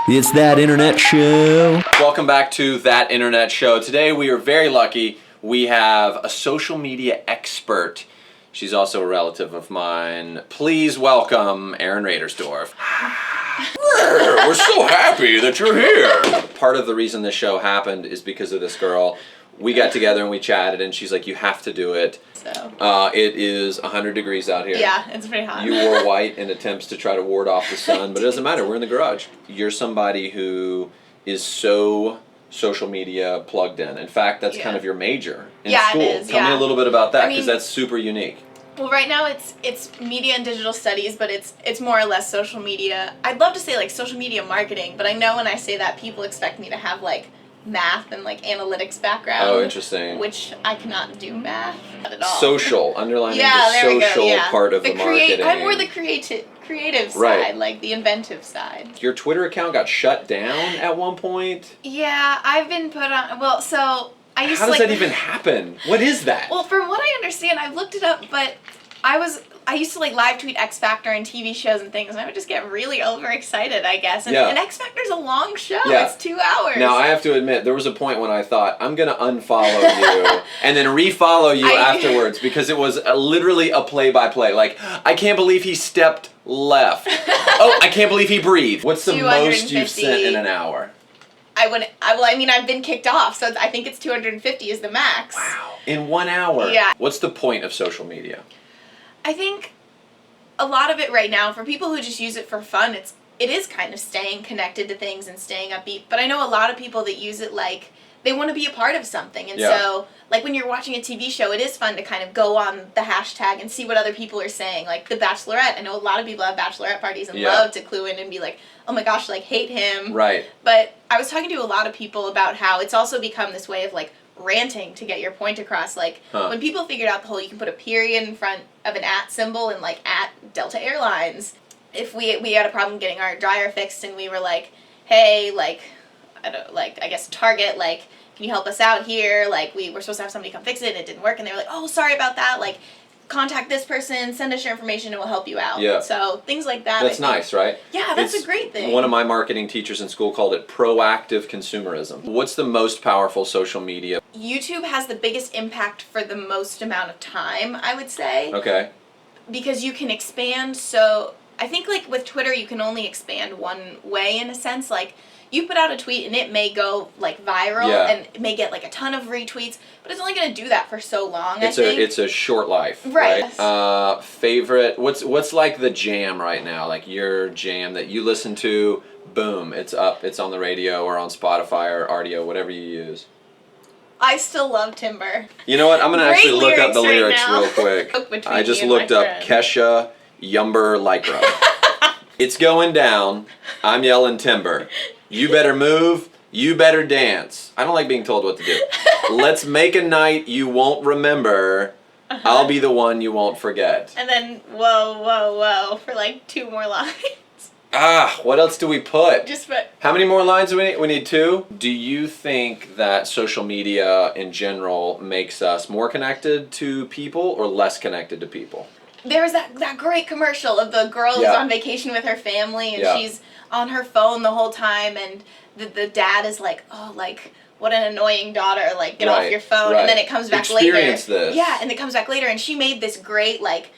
It's That Internet Show. Welcome back to That Internet Show. Today we are very lucky. We have a social media expert. She's also a relative of mine. Please welcome Erin Raderstorf. We're so happy that you're here. Part of the reason this show happened is because of this girl. We got together and we chatted and she's like, you have to do it. So. It is 100 degrees out here. Yeah, it's pretty hot. You wore white in attempts to try to ward off the sun, but it doesn't matter. We're in the garage. You're somebody who is so social media plugged in. In fact, that's kind of your major in school. It is, Tell me a little bit about that, because I mean, that's super unique. Well, right now it's media and digital studies, but it's more or less social media. I'd love to say like social media marketing, but I know when I say that, people expect me to have like math and like analytics background. Oh, interesting. Which I cannot do math at all. Social, underlining the social part of the marketing. I'm more the creative side, right. Like the inventive side. Your Twitter account got shut down at one point? Yeah, I've been put on, well, so I used How to does that even happen? What is that? Well, from what I understand, I've looked it up, but I used to like live tweet X Factor and TV shows and things, and I would just get really overexcited, I guess. And X Factor's a long show. Yeah. It's 2 hours. Now, I have to admit, there was a point when I thought, I'm going to unfollow you and then refollow you afterwards, because it was literally a play-by-play. Like, I can't believe he stepped left. Oh, I can't believe he breathed. What's the most you've sent in an hour? I've been kicked off, so I think it's 250 is the max. Wow. In 1 hour? Yeah. What's the point of social media? I think a lot of it right now, for people who just use it for fun, it is kind of staying connected to things and staying upbeat. But I know a lot of people that use it like they want to be a part of something. And so, like when you're watching a TV show, it is fun to kind of go on the hashtag and see what other people are saying. Like The Bachelorette. I know a lot of people have bachelorette parties and love to clue in and be like, oh my gosh, like hate him. Right. But I was talking to a lot of people about how it's also become this way of like ranting to get your point across. Like when people figured out the whole you can put a period in front of an @ symbol and like @ Delta Airlines. If we had a problem getting our dryer fixed and we were like, hey, like I guess Target, like, can you help us out here? Like we were supposed to have somebody come fix it and it didn't work, and they were like, oh, sorry about that, like contact this person, send us your information, and we'll help you out. Yeah. So things like that. That's nice, right? Yeah, that's a great thing. One of my marketing teachers in school called it proactive consumerism. What's the most powerful social media? YouTube has the biggest impact for the most amount of time, I would say. Okay. Because you can expand, so I think like with Twitter you can only expand one way in a sense. Like you put out a tweet and it may go like viral and it may get like a ton of retweets, but it's only going to do that for so long. It's a short life, right? Favorite? What's like the jam right now? Like your jam that you listen to, boom, it's up, it's on the radio or on Spotify or RDO, whatever you use. I still love Timber. You know what? I'm gonna actually look up the lyrics real quick. I just looked up Kesha Yumber Lycra. It's going down. I'm yelling timber. You better move. You better dance. I don't like being told what to do. Let's make a night you won't remember. I'll be the one you won't forget. And then whoa, whoa, whoa for like 2 more lines. What else do we put? But how many more lines do we need? We need 2. Do you think that social media in general makes us more connected to people or less connected to people? There was that great commercial of the girl who's on vacation with her family and she's on her phone the whole time, and the dad is like, oh, like, what an annoying daughter, like, get off your phone. And then it comes back later. Experience this. Yeah, and it comes back later, and she made this great, like,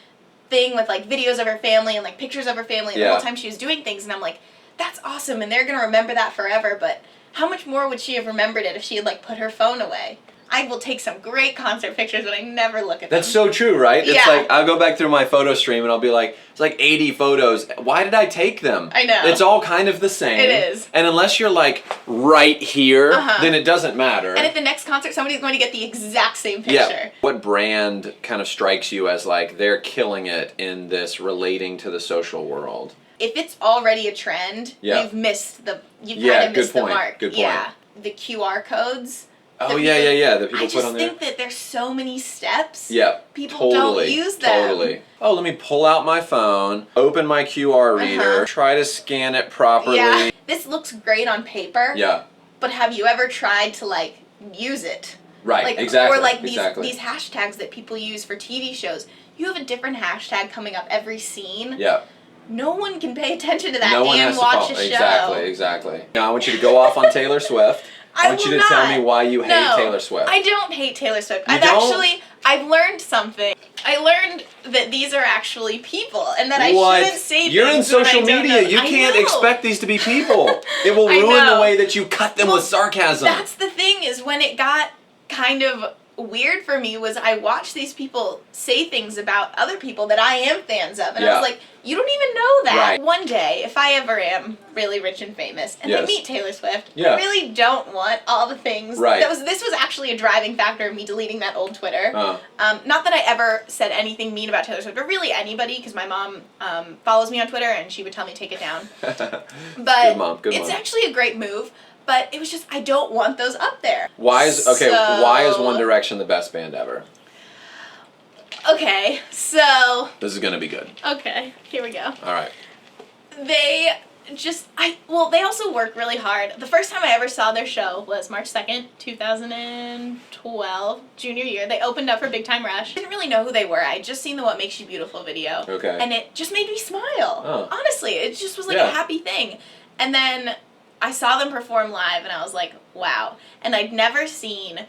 thing with, like, videos of her family and, like, pictures of her family, and the whole time she was doing things, and I'm like, that's awesome, and they're going to remember that forever, but how much more would she have remembered it if she had, like, put her phone away? I will take some great concert pictures, but I never look at them. That's so true, right? It's like, I'll go back through my photo stream and I'll be like, it's like 80 photos. Why did I take them? I know. It's all kind of the same. It is. And unless you're like right here, then it doesn't matter. And at the next concert, somebody's going to get the exact same picture. Yeah. What brand kind of strikes you as like, they're killing it in this relating to the social world? If it's already a trend, you've kind of missed the mark. Good point. Yeah. The QR codes. Oh, yeah. That people put on there. I just think that there's so many steps. Yeah, people don't use them. Totally. Oh, let me pull out my phone, open my QR reader, try to scan it properly. Yeah. This looks great on paper. Yeah. But have you ever tried to, like, use it? Right, like, exactly. Or, like, these hashtags that people use for TV shows. You have a different hashtag coming up every scene. Yeah. no one can pay attention to that No one and has to watch follow. a show. Exactly. Now I want you to go off on Taylor Swift. I want you to tell me why you hate Taylor Swift. I don't hate Taylor Swift. You don't? I've learned something. I learned that these are actually people, and that What? I shouldn't say You're in things when I social don't media. know. You I can't know. expect these to be people. It will I ruin know. the way that you cut them with sarcasm. That's the thing, is when it got kind of weird for me was I watched these people say things about other people that I am fans of, and I was like, you don't even know that. Right. One day, if I ever am really rich and famous, and I meet Taylor Swift, I really don't want all the things. Right. This was actually a driving factor of me deleting that old Twitter. Oh. Not that I ever said anything mean about Taylor Swift, or really anybody, because my mom follows me on Twitter, and she would tell me to take it down. But Good mom. it's actually a great move. But it was just, I don't want those up there. Why is One Direction the best band ever? Okay, so... This is gonna be good. Okay, here we go. Alright. They they also work really hard. The first time I ever saw their show was March 2nd, 2012, junior year. They opened up for Big Time Rush. I didn't really know who they were. I had just seen the What Makes You Beautiful video. Okay. And it just made me smile. Oh. Honestly, it just was like a happy thing. And then I saw them perform live, and I was like, wow. And I'd never seen,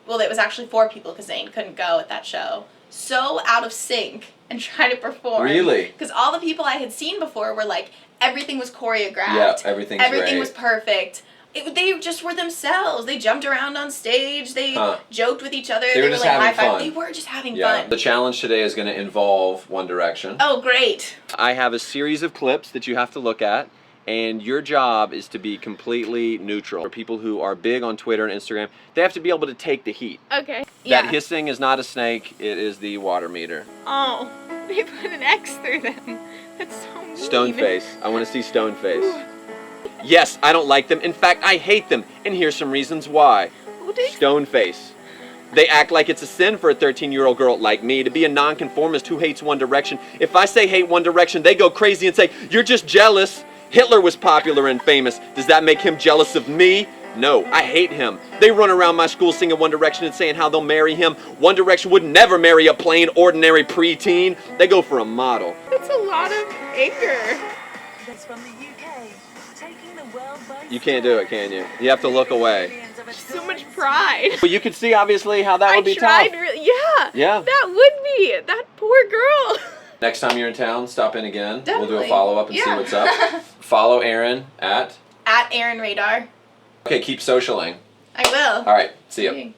well, it was actually 4 people because Zayn couldn't go at that show, so out of sync and try to perform. Really? Because all the people I had seen before were like, everything was choreographed. Yeah, everything was perfect. They just were themselves. They jumped around on stage. They joked with each other. They were just like having fun. They were just having fun. The challenge today is going to involve One Direction. Oh, great. I have a series of clips that you have to look at, and your job is to be completely neutral. For people who are big on Twitter and Instagram, they have to be able to take the heat. Okay. That hissing is not a snake, it is the water meter. Oh, they put an X through them. That's so mean. Stone face. I want to see stone face. Yes, I don't like them. In fact, I hate them. And here's some reasons why. Stone face. They act like it's a sin for a 13-year-old girl like me to be a nonconformist who hates One Direction. If I say hate One Direction, they go crazy and say, you're just jealous. Hitler was popular and famous. Does that make him jealous of me? No, I hate him. They run around my school singing One Direction and saying how they'll marry him. One Direction would never marry a plain, ordinary preteen. They go for a model. That's a lot of anger. That's from the UK. Taking the world by You can't do it, can you? You have to look away. So much pride. But you could see, obviously, how that would be tough. Yeah, that would be. That poor girl. Next time you're in town, stop in again. Definitely. We'll do a follow-up and see what's up. Follow Erin at Erin Radar. Okay, keep socialing. I will. All right, see ya.